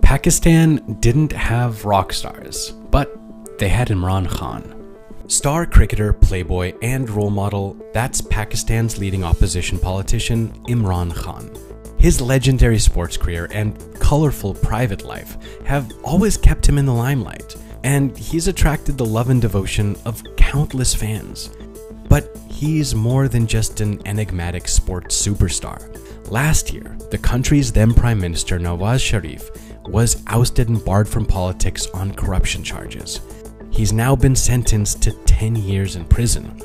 Pakistan didn't have rock stars, but they had Imran Khan. Star cricketer, playboy, and role model, that's Pakistan's leading opposition politician, Imran Khan. His legendary sports career and colorful private life have always kept him in the limelight, and he's attracted the love and devotion of countless fans. But he's more than just an enigmatic sports superstar. Last year, the country's then Prime Minister Nawaz Sharif was ousted and barred from politics on corruption charges. He's now been sentenced to 10 years in prison.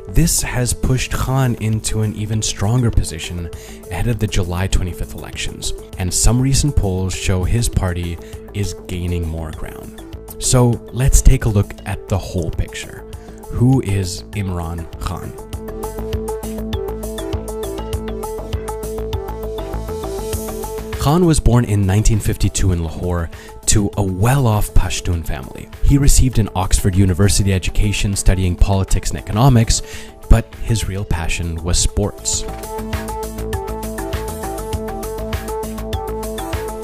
This has pushed Khan into an even stronger position ahead of the July 25th elections, and some recent polls show his party is gaining more ground. So let's take a look at the whole picture. Who is Imran Khan? Khan was born in 1952 in Lahore to a well-off Pashtun family. He received an Oxford University education studying politics and economics, but his real passion was sports.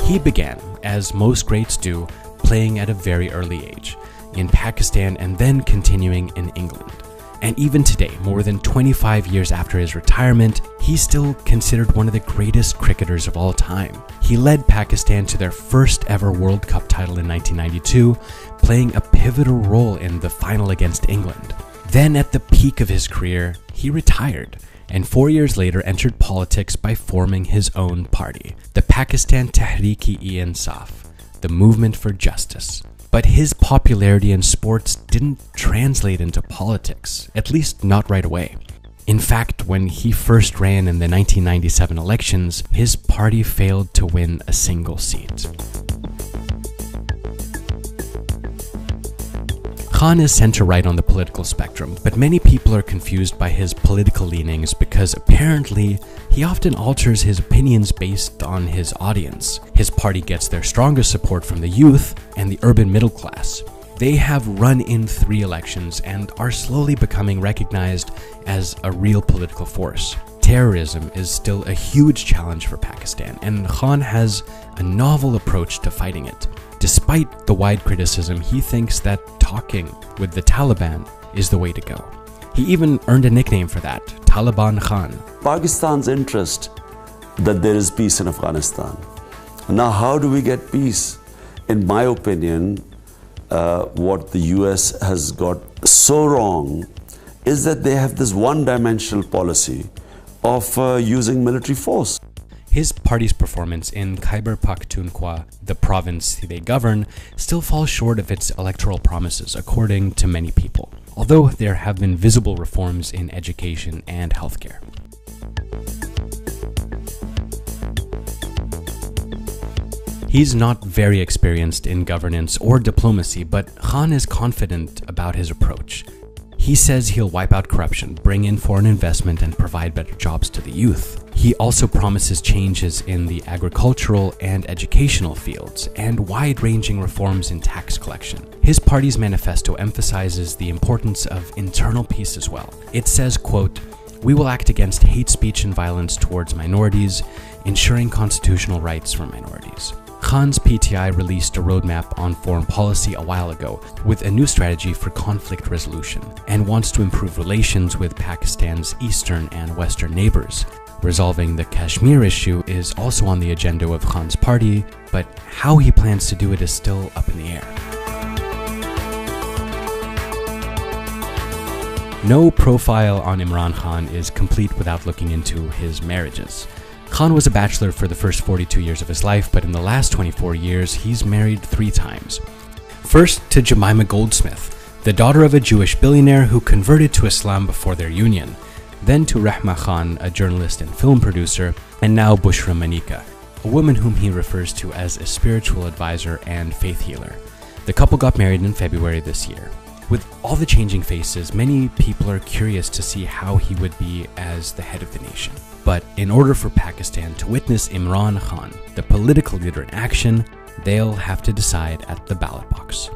He began, as most greats do, playing at a very early age, in Pakistan and then continuing in England. And even today, more than 25 years after his retirement, he's still considered one of the greatest cricketers of all time. He led Pakistan to their first ever World Cup title in 1992, playing a pivotal role in the final against England. Then at the peak of his career, he retired, and 4 years later entered politics by forming his own party, the Pakistan Teerek insaf, the movement for justice. But his popularity in sports didn't translate into politics, at least not right away. In fact, when he first ran in the 1997 elections, his party failed to win a single seat. Khan is center-right on the political spectrum, but many people are confused by his political leanings because apparently he often alters his opinions based on his audience. His party gets their strongest support from the youth and the urban middle class. They have run in 3 elections and are slowly becoming recognized as a real political force. Terrorism is still a huge challenge for Pakistan, and Khan has a novel approach to fighting it. Despite the wide criticism, he thinks that talking with the Taliban is the way to go. He even earned a nickname for that, Taliban Khan. Pakistan's interest that there is peace in Afghanistan. Now, how do we get peace? In my opinion, what the US has got so wrong is that they have this one-dimensional policy of using military force. His party's performance in Khyber Pakhtunkhwa, the province they govern, still falls short of its electoral promises, according to many people, although there have been visible reforms in education and healthcare. He's not very experienced in governance or diplomacy, but Khan is confident about his approach. He says he'll wipe out corruption, bring in foreign investment, and provide better jobs to the youth. He also promises changes in the agricultural and educational fields, and wide-ranging reforms in tax collection. His party's manifesto emphasizes the importance of internal peace as well. It says, quote, "We will act against hate speech and violence towards minorities, ensuring constitutional rights for minorities." Khan's PTI released a roadmap on foreign policy a while ago with a new strategy for conflict resolution and wants to improve relations with Pakistan's eastern and western neighbors. Resolving the Kashmir issue is also on the agenda of Khan's party, but how he plans to do it is still up in the air. No profile on Imran Khan is complete without looking into his marriages. Khan was a bachelor for the first 42 years of his life, but in the last 24 years, he's married 3 times. First to Jemima Goldsmith, the daughter of a Jewish billionaire who converted to Islam before their union. Then to Rahma Khan, a journalist and film producer, and now Bushra Manika, a woman whom he refers to as a spiritual advisor and faith healer. The couple got married in February this year. With all the changing faces, many people are curious to see how he would be as the head of the nation. But in order for Pakistan to witness Imran Khan, the political leader in action, they'll have to decide at the ballot box.